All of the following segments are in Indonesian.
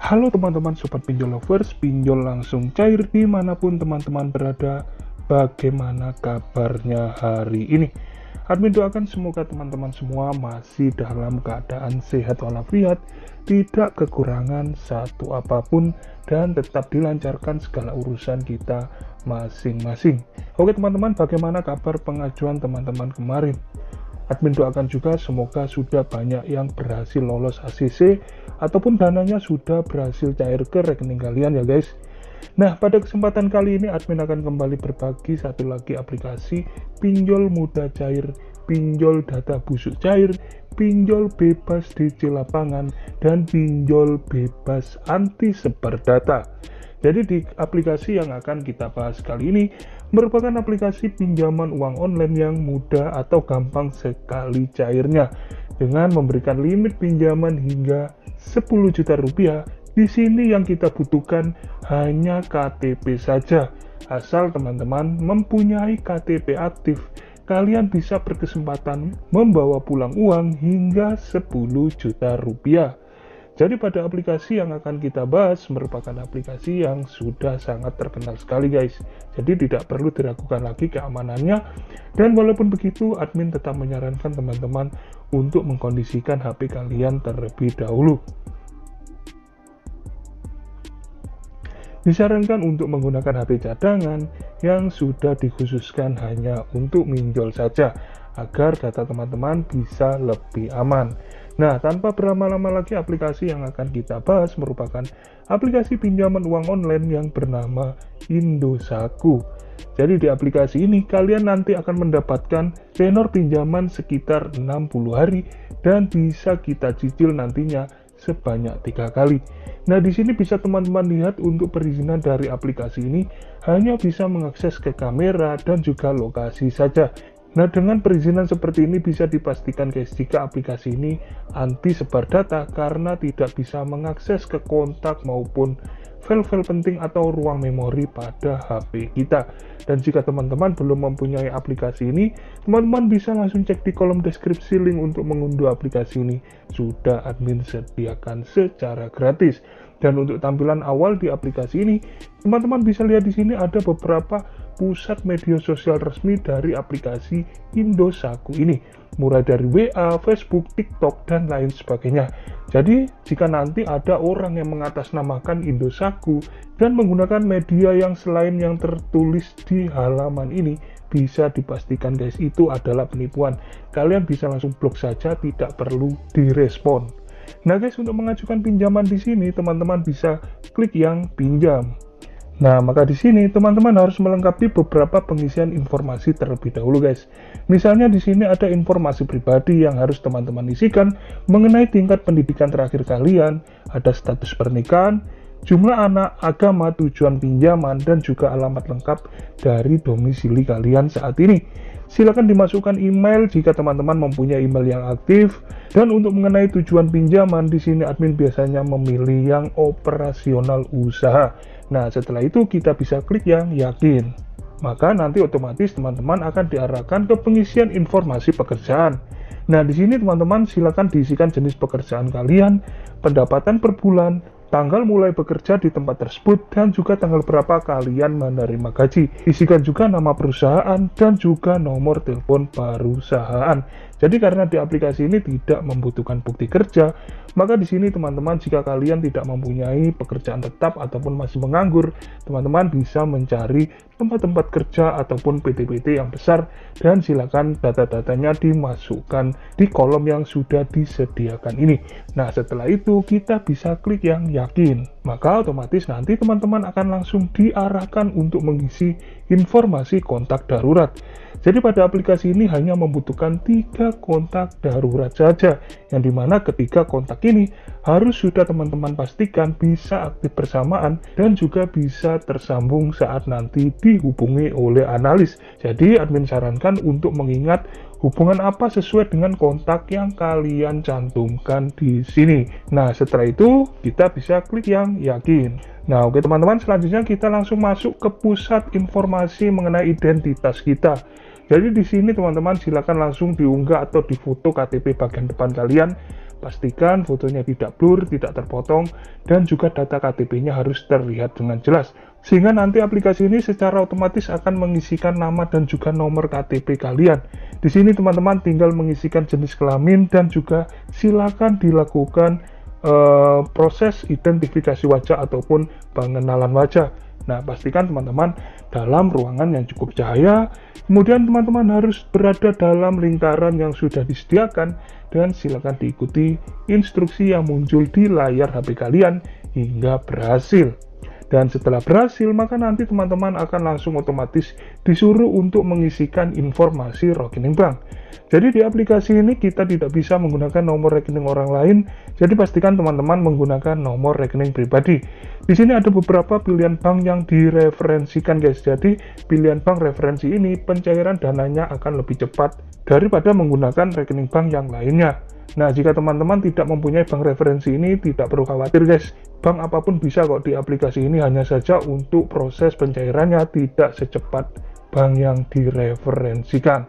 Halo teman-teman sobat pinjol lovers, pinjol langsung cair dimanapun teman-teman berada. Bagaimana kabarnya hari ini? Admin doakan semoga teman-teman semua masih dalam keadaan sehat walafiat, tidak kekurangan satu apapun, dan tetap dilancarkan segala urusan kita masing-masing. Oke teman-teman, bagaimana kabar pengajuan teman-teman kemarin? Admin doakan juga semoga sudah banyak yang berhasil lolos ACC ataupun dananya sudah berhasil cair ke rekening kalian ya guys. Nah, pada kesempatan kali ini admin akan kembali berbagi satu lagi aplikasi pinjol mudah cair, pinjol data busuk cair, pinjol bebas DC lapangan, dan pinjol bebas anti sebar data. Jadi di aplikasi yang akan kita bahas kali ini merupakan aplikasi pinjaman uang online yang mudah atau gampang sekali cairnya dengan memberikan limit pinjaman hingga 10 juta rupiah. Di sini yang kita butuhkan hanya KTP saja. Asal teman-teman mempunyai KTP aktif, kalian bisa berkesempatan membawa pulang uang hingga 10 juta rupiah. Jadi pada aplikasi yang akan kita bahas merupakan aplikasi yang sudah sangat terkenal sekali guys. Jadi tidak perlu diragukan lagi keamanannya. Dan walaupun begitu, admin tetap menyarankan teman-teman untuk mengkondisikan HP kalian terlebih dahulu. Disarankan untuk menggunakan HP cadangan yang sudah dikhususkan hanya untuk minjol saja, agar data teman-teman bisa lebih aman. Nah, tanpa berlama-lama lagi, aplikasi yang akan kita bahas merupakan aplikasi pinjaman uang online yang bernama Indosako. Jadi di aplikasi ini kalian nanti akan mendapatkan tenor pinjaman sekitar 60 hari dan bisa kita cicil nantinya sebanyak 3 kali. Nah, di sini bisa teman-teman lihat untuk perizinan dari aplikasi ini hanya bisa mengakses ke kamera dan juga lokasi saja. Nah, dengan perizinan seperti ini bisa dipastikan guys, jika aplikasi ini anti sebar data karena tidak bisa mengakses ke kontak maupun file-file penting atau ruang memori pada HP kita. Dan jika teman-teman belum mempunyai aplikasi ini, teman-teman bisa langsung cek di kolom deskripsi link untuk mengunduh aplikasi ini. Sudah admin sediakan secara gratis. Dan untuk tampilan awal di aplikasi ini, teman-teman bisa lihat di sini ada beberapa pusat media sosial resmi dari aplikasi Indosako ini, mulai dari WA, Facebook, TikTok, dan lain sebagainya. Jadi, jika nanti ada orang yang mengatasnamakan Indosako dan menggunakan media yang selain yang tertulis di halaman ini, bisa dipastikan guys, itu adalah penipuan. Kalian bisa langsung blok saja, tidak perlu direspon. Nah guys, untuk mengajukan pinjaman di sini, teman-teman bisa klik yang pinjam. Nah, maka di sini teman-teman harus melengkapi beberapa pengisian informasi terlebih dahulu guys. Misalnya di sini ada informasi pribadi yang harus teman-teman isikan mengenai tingkat pendidikan terakhir kalian, ada status pernikahan, jumlah anak, agama, tujuan pinjaman, dan juga alamat lengkap dari domisili kalian saat ini. Silakan dimasukkan email jika teman-teman mempunyai email yang aktif. Dan untuk mengenai tujuan pinjaman, di sini admin biasanya memilih yang operasional usaha. Nah, setelah itu kita bisa klik yang yakin. Maka nanti otomatis teman-teman akan diarahkan ke pengisian informasi pekerjaan. Nah, di sini teman-teman silakan diisikan jenis pekerjaan kalian, pendapatan per bulan, tanggal mulai bekerja di tempat tersebut, dan juga tanggal berapa kalian menerima gaji. Isikan juga nama perusahaan dan juga nomor telepon perusahaan. Jadi karena di aplikasi ini tidak membutuhkan bukti kerja, maka di sini teman-teman jika kalian tidak mempunyai pekerjaan tetap ataupun masih menganggur, teman-teman bisa mencari tempat-tempat kerja ataupun PT-PT yang besar dan silakan data-datanya dimasukkan di kolom yang sudah disediakan ini. Nah, setelah itu kita bisa klik yang yakin. Maka otomatis nanti teman-teman akan langsung diarahkan untuk mengisi informasi kontak darurat. Jadi pada aplikasi ini hanya membutuhkan 3 kontak darurat saja, yang dimana ketiga kontak ini harus sudah teman-teman pastikan bisa aktif bersamaan dan juga bisa tersambung saat nanti dihubungi oleh analis. Jadi admin sarankan untuk mengingat hubungan apa sesuai dengan kontak yang kalian cantumkan di sini. Nah, setelah itu kita bisa klik yang yakin. Nah, oke teman-teman, selanjutnya kita langsung masuk ke pusat informasi mengenai identitas kita. Jadi di sini teman-teman silakan langsung diunggah atau difoto KTP bagian depan kalian. Pastikan fotonya tidak blur, tidak terpotong, dan juga data KTP-nya harus terlihat dengan jelas. Sehingga nanti aplikasi ini secara otomatis akan mengisikan nama dan juga nomor KTP kalian. Di sini teman-teman tinggal mengisikan jenis kelamin dan juga silakan dilakukan proses identifikasi wajah ataupun pengenalan wajah. Nah, pastikan teman-teman dalam ruangan yang cukup cahaya, kemudian teman-teman harus berada dalam lingkaran yang sudah disediakan, dan silakan diikuti instruksi yang muncul di layar HP kalian hingga berhasil. Dan setelah berhasil, maka nanti teman-teman akan langsung otomatis disuruh untuk mengisikan informasi rekening bank. Jadi di aplikasi ini kita tidak bisa menggunakan nomor rekening orang lain, jadi pastikan teman-teman menggunakan nomor rekening pribadi. Di sini ada beberapa pilihan bank yang direferensikan guys, jadi pilihan bank referensi ini pencairan dananya akan lebih cepat daripada menggunakan rekening bank yang lainnya. Nah, jika teman-teman tidak mempunyai bank referensi ini, tidak perlu khawatir guys. Bank apapun bisa kok di aplikasi ini, hanya saja untuk proses pencairannya tidak secepat bank yang direferensikan.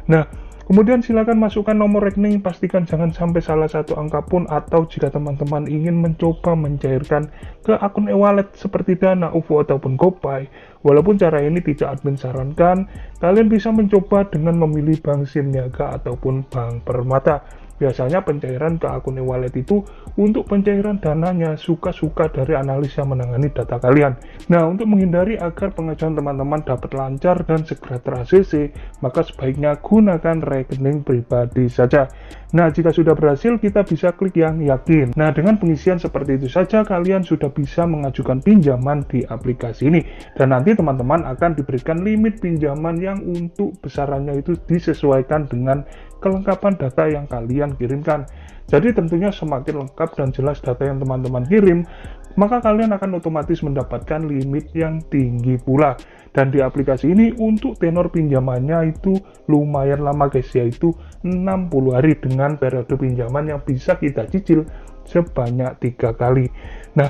Nah, kemudian silakan masukkan nomor rekening, pastikan jangan sampai salah satu angka pun, atau jika teman-teman ingin mencoba mencairkan ke akun e-wallet seperti Dana, OVO, ataupun GoPay, walaupun cara ini tidak admin sarankan, kalian bisa mencoba dengan memilih bank SIM Niaga ataupun Bank Permata. Biasanya pencairan ke akun e-wallet itu untuk pencairan dananya suka-suka dari analis yang menangani data kalian. Nah, untuk menghindari agar pengajuan teman-teman dapat lancar dan segera ter-ACC, maka sebaiknya gunakan rekening pribadi saja. Nah, jika sudah berhasil, kita bisa klik yang yakin. Nah, dengan pengisian seperti itu saja, kalian sudah bisa mengajukan pinjaman di aplikasi ini. Dan nanti teman-teman akan diberikan limit pinjaman yang untuk besarannya itu disesuaikan dengan kelengkapan data yang kalian kirimkan. Jadi tentunya semakin lengkap dan jelas data yang teman-teman kirim, maka kalian akan otomatis mendapatkan limit yang tinggi pula. Dan di aplikasi ini untuk tenor pinjamannya itu lumayan lama guys, yaitu 60 hari dengan periode pinjaman yang bisa kita cicil sebanyak 3 kali. Nah,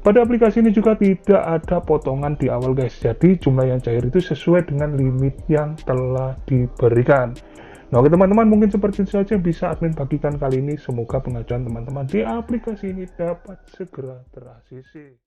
pada aplikasi ini juga tidak ada potongan di awal guys, jadi jumlah yang cair itu sesuai dengan limit yang telah diberikan. Nah, oke teman-teman, mungkin seperti itu saja bisa admin bagikan kali ini. Semoga pengajuan teman-teman di aplikasi ini dapat segera ter-ACC.